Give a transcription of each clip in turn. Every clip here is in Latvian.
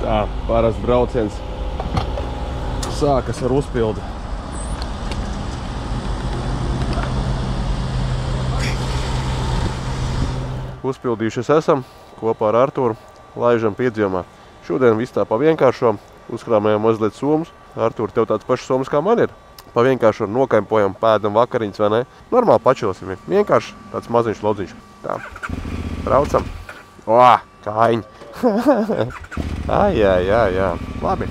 Tā, parasts brauciens sākas ar uzpildi. Uzpildījušies esam kopā ar Arturu, laižam piedzjomā. Šodien viss tā pa vienkāršo, uzkrāmējam mazliet somus. Artur, tev tāds pašs somas kā man ir. Pa vienkāršo nokampojam, pēdam vakariņas, vai ne? Normāli pačilsim. Vienkārši tāds maziņš lodziņš. Tā, braucam. O, kājiņ. Jā. Labi.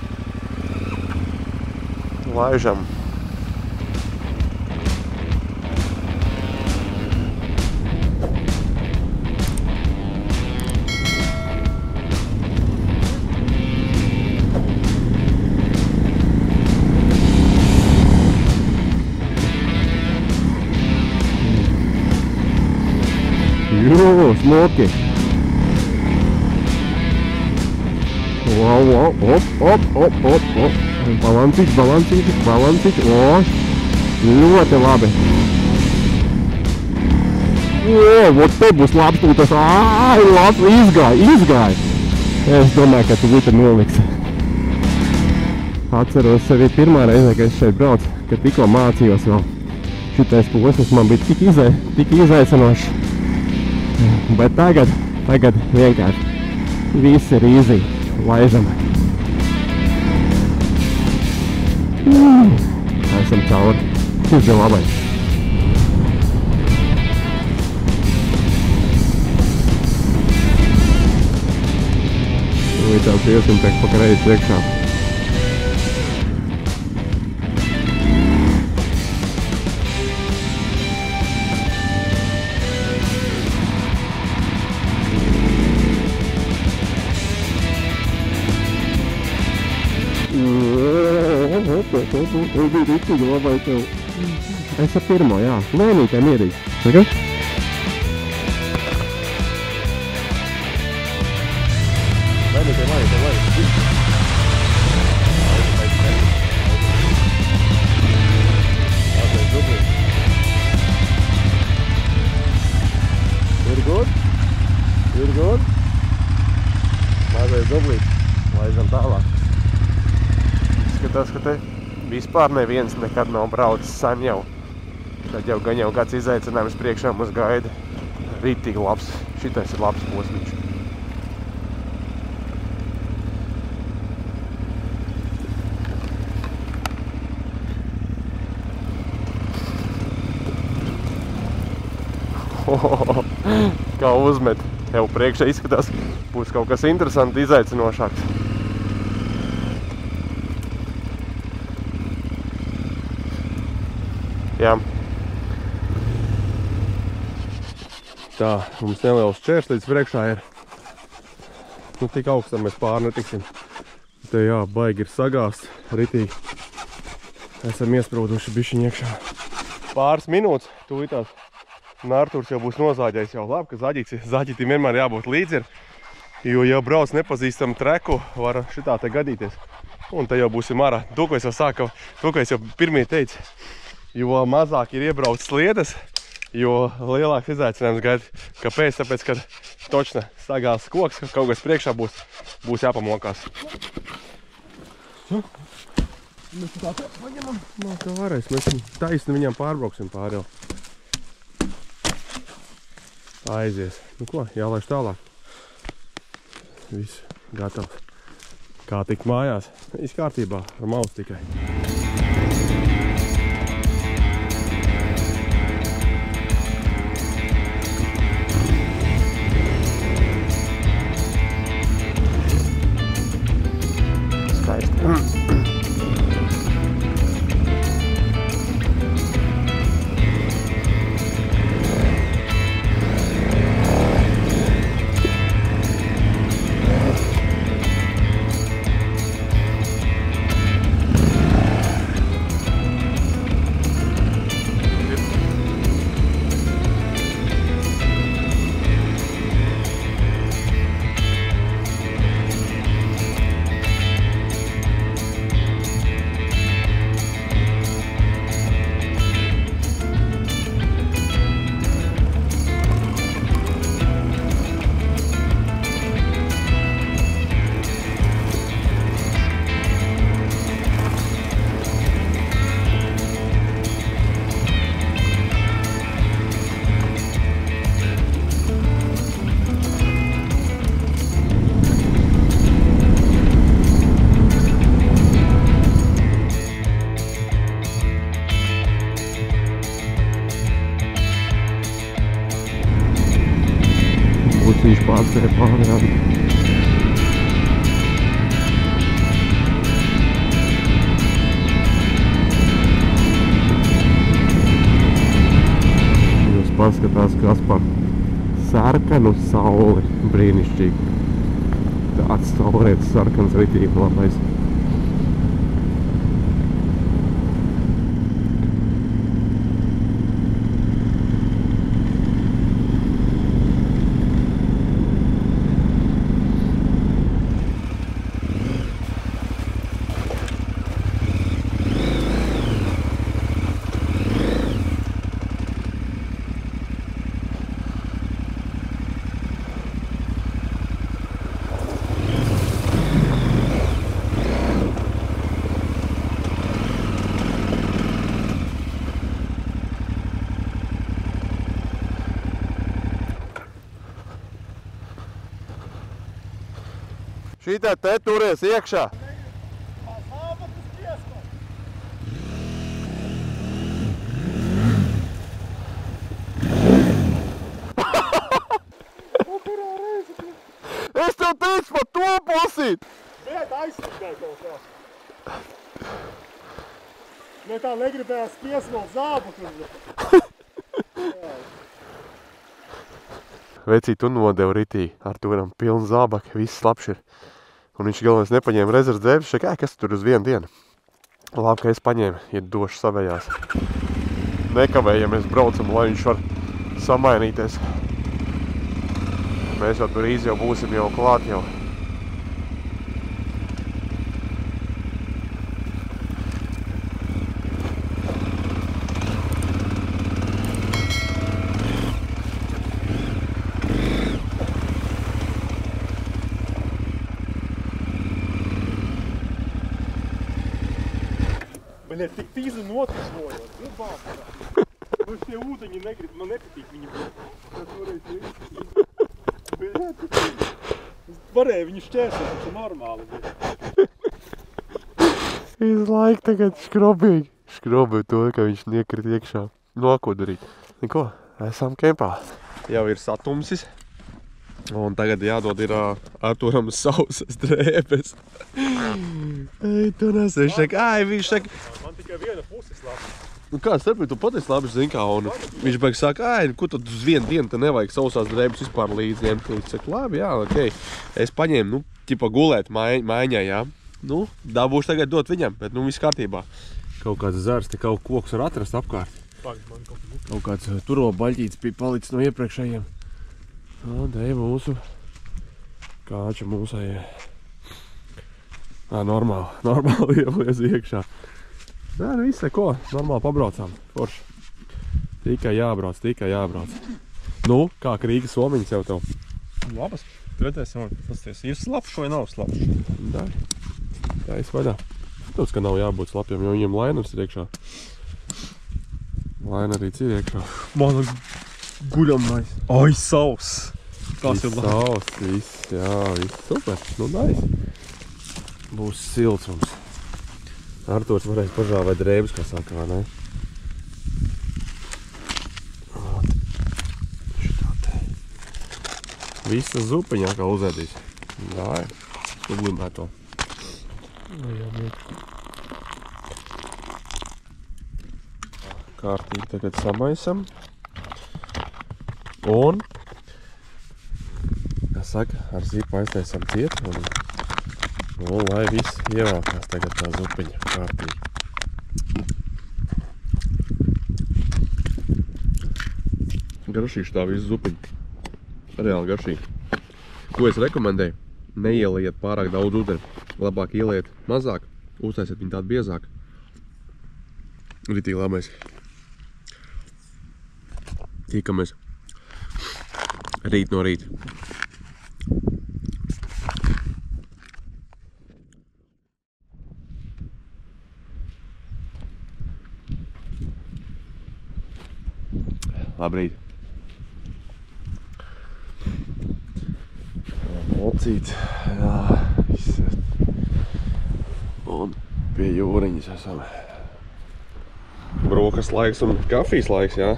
Laižam. Jū, smoki. Wow, op. Balansīti. O, ļoti labi. O, vot te būs labs tūtas. Ai, labi, izgāja. Es domāju, ka tu būtu noliks. Atceros sevi pirmā reize, kad es šeit braucu, kad tikko mācījos vēl. Šitais posms man bija tik izaicinošs. Bet tagad vienkārši viss ir easy. Laižam. Esam cauri. Šis bija labais. Līdz iesim tek pa kreisi priekšā. Es ar pirmo, jā. Lēnītē mierīgi. Tagad? Lēnītē. You're good? Mazais dublīt. Laižam tālāk. Skatās, ka te vispār neviens nekad nav braucis sen jau. Tad jau gan jau kāds izaicinājums priekšā mums gaida. Rītīgi labs. Šitais ir labs posmiņš. Kā uzmet. Tev priekšā izskatās, būs kaut kas interesanti, izaicinošāks. Jā. Tā, mums neliels čērslīdz priekšā ir. Nu, tik augstam mēs pāri netiksim. Te jā, baigi ir sagāsts, ritīgi. Esam iesprūduši bišķiņ iekšā. Pāris minūtes, tūlītās. Un Arturs jau būs nozāģējis jau labi, ka zaģitim vienmēr jābūt līdzi ir. Jo jau brauc nepazīstam treku, var šitā te gadīties. Un te jau būsim ārā. To, ko es jau pirmie teicu. Jo mazāk ir iebrauc sliedes, jo lielāks izaicinājums gaida. Kāpēc? Tāpēc, ka točne sagās koks, kaut kas priekšā būs jāpamokās. Mēs tā paņemam. Nā, kā varēs. Mēs taisni viņam pārbrauksim pāri jau. Aizies. Nu ko, jālaiž tālāk. Viss gatavs. Kā tikt mājās? Viss kārtībā, ar mausu tikai. Skaisti. Mocīši pārsēja pārējām. Jūs paskatās, kas par sarkanu sauli. Brīnišķīgi. Tāds saulrietis sarkans ritīgi labais. Šitā te turies iekšā. Es tev teicu par to pusīt! Bet aizsargāja kaut kā. Ne tā negribējās piesmalt zābaku. Vecīt un nodevu ritīgi. Ar to varam pilnu zābaki, viss labs ir. Un viņš galvenais nepaņēma rezerves dzēbes, šeit, kas tur uz vienu dienu. Labi, ka es paņēmu, ir doši savējās. Nekavējamies braucam, lai viņš var samainīties. Mēs jau tur īsi jau būsim jau klāt jau. Bļet, tik tīzi notisvojot. Nu, bāpā. Nu, šie ūdeņi negrib, man nepatīk viņi būt. Tas varēs iesīt. Bļet, tik tīzi. Es varēju viņu šķērsot, tas ir normāli. Visu laiku tagad škrobīgi. Škrobīgi to, ka viņš niekrit iekšā. No, ko darīt? Neko, esam kempā. Jau ir satumsis. Un tagad jādod ir Arturam sausas drēbes. Ei, tu nes, viņš saka, viņš saka... Man tikai viena puse slāpes. Nu kā, starpēc, tu patiesi labi zini kā, un viņš beig saka, ko tad uz vienu dienu te nevajag sausās drēbes vispār līdz ņemt. Viņš saka, labi, jā, okei. Es paņēmu, ķipa gulēt maiņā, jā. Nu, dabūšu tagad dot viņam, bet viss kārtībā. Kaut kāds zars, te kaut koks var atrast apkārt. Kaut kāds turo baļķīts bija palicis no iepriekšējiem. Te mūsu kāča mūsējie. Normāli ielies iekšā. Nē, nu viss, ko, normāli pabraucām. Forši. Tikai jābrauc. Nu, kā Rīgas somiņas jau tev? Labas. Redzēsim, ir slapš vai nav slapš? Tā es vaļā. Protams, ka nav jābūt slapjam, jo viņiem lainers ir iekšā. Lainerīts ir iekšā. Man guļamais. Ai, saus. Kas ir labi? Saus, viss, jā, viss super. Nu, nice. Būs silts mums. Arturs varēs pažāvēt drēbes, kā saka, vai ne? Šitā te. Visa zupiņā kā uzēdīs. Dāj, sublimē to. Kārtīgi tagad samaisam. Un, kā saka, ar zipu aiztaisam ciet. Un lai viss ievākās tagad tā zupiņa kārtīgi. Garšīši tā visu zupiņu. Reāli garšīgi. Ko es rekomendēju? Neieliet pārāk daudz ūdeni. Labāk ieliet mazāk, uztaisiet viņu tādu biezāk. Ritīgi labais. Tikamies rīt no rīta. Labrīt. Mocīt. Jā, viss. Un pie jūriņas esam. Brokas laiks un kafijas laiks, jā.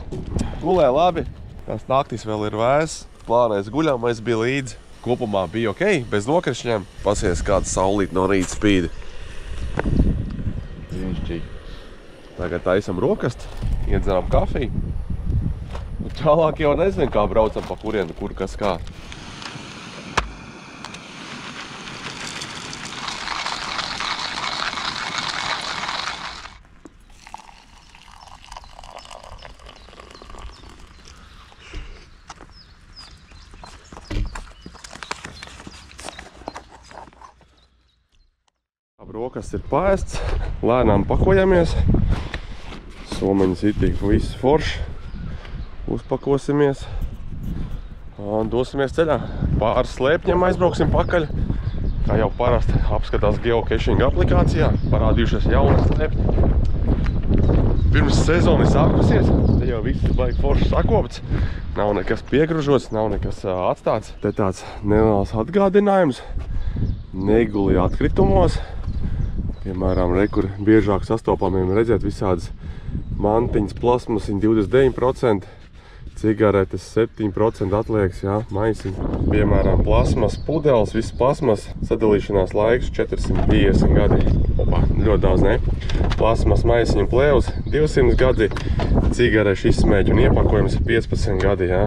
Gulē labi. Tās naktis vēl ir vēs. plānais guļamais bija līdzi. Kopumā bija ok, bez nokrišņiem. Pasies kāds saulīt no rīta spīdi. Zīnišķīgi. Tagad taisam rokastu, iedzeram kafiju. Un tālāk jau nezinu, kā braucam pa kurienu, kur kas kā. Rokas ir paēsts, lēnām pakojamies. Someņas itīgi viss forši. Uzpakosimies un dosimies ceļā. Pāris slēpņiem aizbrauksim pakaļ. Kā jau parasti apskatās geocaching aplikācijā. Parādījušies jaunas slēpņi. Pirms sezona sākusies, te jau viss ir baigi forši sakopts. Nav nekas piegružots, nav nekas atstāts. Te tāds neliels atgādinājums. Neguli atkritumos. Piemēram, kur biežāk sastopamiem redzēt visādas mantiņas, plasmasiņas 29%, cigaretes 7% atliekas, jā, maisiņi. Piemēram, plasmas pudeles, viss plasmas, sadalīšanās laiks 450 gadi. Opā, ļoti daudz, ne? Plasmas maisiņu plēvs 200 gadi, cigarešu izsmēķi un iepakojums 15 gadi, jā.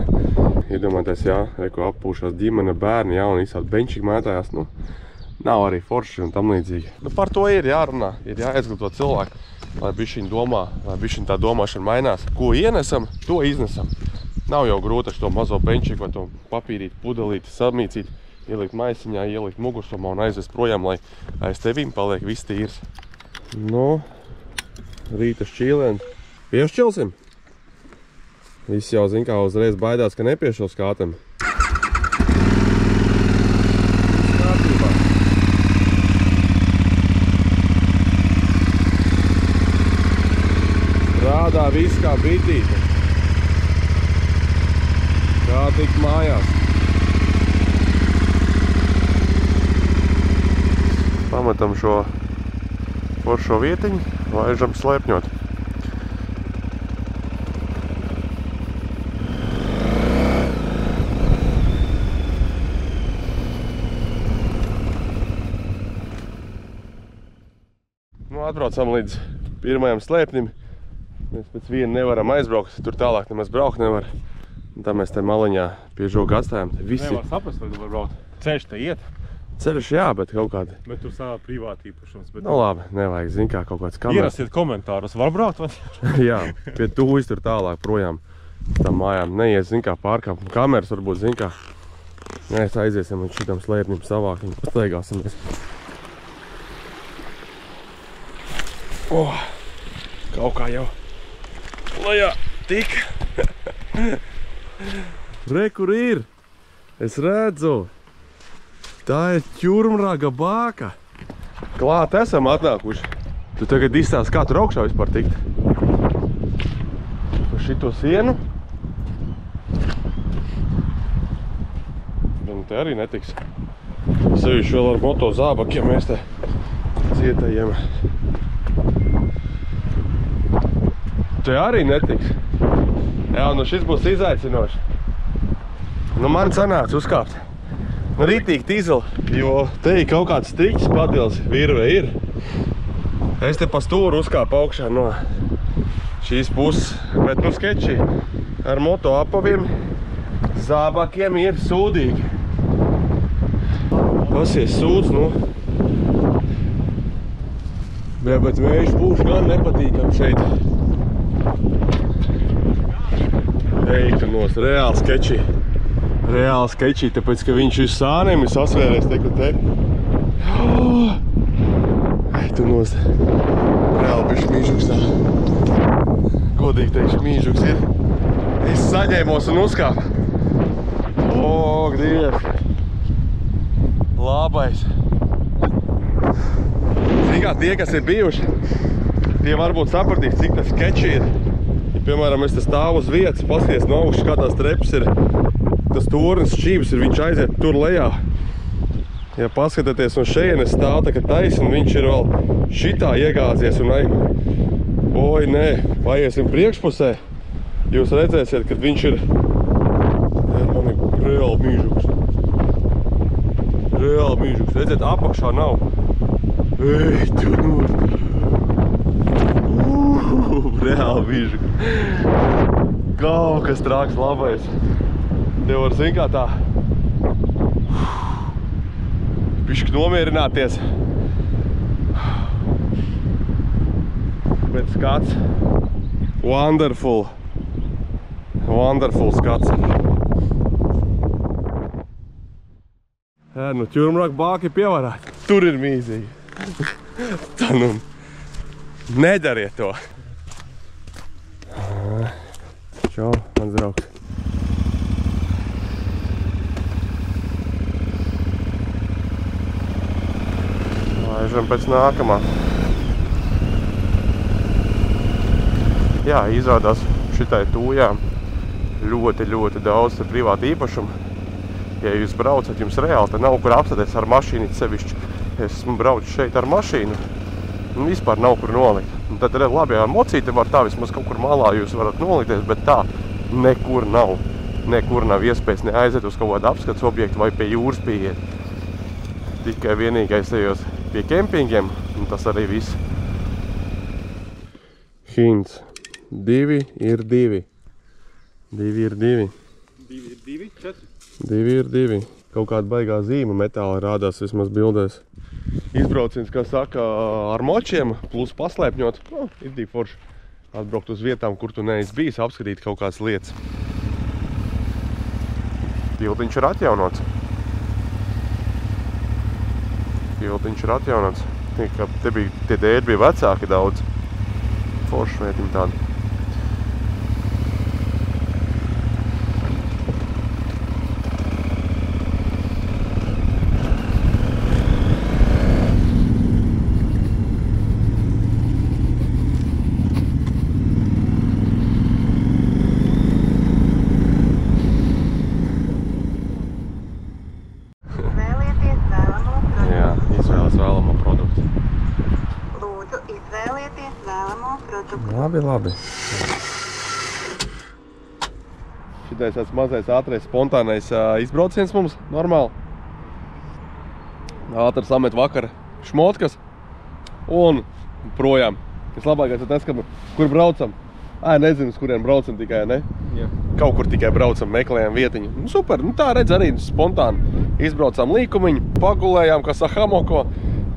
Iedomājieties, jā, ko appūšās ģimene, bērni, jā, un visādi benčīgi mētājās, nu. Nav arī forši un tam līdzīgi. Nu, par to ir jārunā, ir jāizglīto cilvēku, lai bišķiņ domā, lai bišķiņ tā domāšana mainās. Ko ienesam, to iznesam. Nav jau grūti to mazo benčiku vai to papīrīt, pudelīti, samīcīt, ielikt maisiņā, ielikt mugursomā un aizvest projām, lai aiz tevīm paliek viss tīrs. Nu, rīta šķīlēn. Piešķilsim? Viss jau zin, kā uzreiz baidās, ka nepiešķils kātam. Strādā viss kā bitīte. Kā tikt mājās. Pametam šo foršo vietiņu, laižam slēpņot. Nu, atbraucam līdz pirmajam slēpnim. Mēs pēc viena nevaram aizbraukt, tur tālāk nemaz braukt nevar. Un tā mēs te maliņā pie žoga atstājam. Nevar saprast, vai tu var braukt. Ceļš te iet. Ceļš jā, bet kaut kādi. Bet tur savā privāti īpašums. Nu labi, nevajag, zin kā kaut kāds kameras. Ierasiet komentārus, var braukt vai? Jā, pie tūjas tur tālāk projām. Tam mājām neies, zin kā pārkāp. Kameras varbūt, zin kā. Mēs aiziesim un šitam slēpnim savākam. Pastaigāsimies. Kaut kā jau. Lajā, tik. Re, kur ir? Es redzu. Tā ir ķurmraga bāka. Klāt esam atnākuši. Tu tagad izstāsti, kā tur augšā vispār tikt. Pa šito sienu. Un te arī netiks. Sevišķi vēl ar moto zābakiem mēs te cietējam. Te arī netiks. Jā, nu šis būs izaicinoši. Nu man sanāca uzkāpt. Nu rītīgi tīzeli, jo te ir kaut kāds striķis padils virve ir. Es te pa stūru uzkāpu augšā no šīs puses, bet nu skeči ar moto apaviem zābakiem ir sūdīgi. Pasies sūds, nu. Bet vējš būs gan nepatīkam šeit. Eiktanos, reāli skeči. Reāli skeči, tāpēc, ka viņš ir sāniem, ir sasvēries te, kur te. Eiktanos. Reāli bišķi mīžuks tā. Godīgi teikšu, mīžuks ir. Es saņēmos un uzkāpu. O, Dievs. Labais. Zin kā, tie, kas ir bijuši, tie varbūt sapratīs, cik tas skeči ir. Piemēram, es te stāvu uz vietas, paskaties no augšas, kā tās trepas ir, tas tornis šķības ir, viņš aiziet tur lejā. Ja paskatāties no šeienes stāv tā, ka taisn, viņš ir vēl šitā iegāzies un oi, nē, paiesim priekšpusē. Jūs redzēsiet, kad viņš ir Man ir reāli mīžuks. Reāli mīžuks. Redziet, apakšā nav. Ej, tu nūst. Reāli mīžuks. Kaut kas trāks labais. Te var zin kā tā. Bišķi nomierināties. Bet skats. Wonderful. Wonderful skats. Nu ķurmrāk bāki pievarāt. Tur ir mīzīgi. Tā nu. Nedariet to. Čau, mans draugs. Laižam pēc nākamā. Jā, izrādās šitai tūjā ļoti daudz privāta īpašuma. Ja jūs braucat, jums reāli te nav kur apstāties ar mašīnu sevišķi. Esmu braucis šeit ar mašīnu un vispār nav kur nolikt. Un tad labi, ar mocīti var tā vismaz kaut kur malā jūs varat nolikties, bet tā nekur nav. Nekur nav iespējas ne aiziet uz kaut kādu apskats objektu vai pie jūras pieiet. Tikai vienīgais ejos pie kempingiem, un tas arī viss. Hints. 2 ir 2. 2 ir 2. 2 ir 2, 4. 2 ir 2. Kaut kāda baigā zīme metāla rādās vismaz bildēs. Izbrauciens, kā saka, ar močiem, plus paslēpņot. Ir tik forši atbraukt uz vietām, kur tu neesi bijis, apskatīt kaut kādas lietas. Tiltiņš ir atjaunots. Te bija, tie dēļi bija vecāki daudz. Forši vietiņi tādi. Labi. Šitais tāds mazais ātrais spontānais izbrauciens mums, normāli. Ātri samet vakar šmotkas un projām. Vislabākais ir tas, ka kur braucam. Nezinu, uz kuriem braucam tikai, ne? Jā. Kaut kur tikai braucam, meklējam vietiņu. Super, tā redz arī spontāni. Izbraucām līkumiņu, pagulējām, kā sahamoko.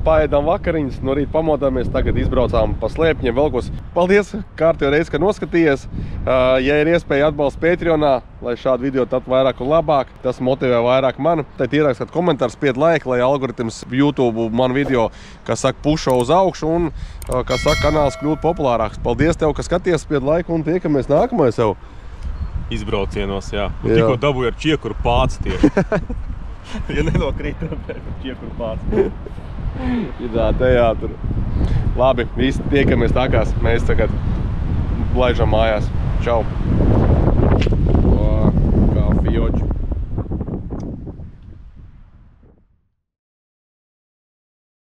Paēdām vakariņas, no rīta pamodāmies, tagad izbraucām pa slēpņiem velkos. Paldies, kārtējo reizi, ka noskatījies. Ja ir iespēja atbalst Patreonā, lai šādu video tad vairāk un labāk, tas motivē vairāk mani. Tad ierakstāt komentāru, spied laiku, lai algoritms YouTube man video, kas saka, pušo uz augšu un, kas saka, kanāls kļūt populārāks. Paldies tev, ka skaties, spied laiku un tiekamies nākamais jau. Izbraucienos, jā. Un tikko dabūju ar čiekuru pāci tieši. Ja nenokrīt, tad čiekuru pāci. Jā, te jātur. Labi, visi tiekamies tākās. Mēs tagad laižam mājās. Čau!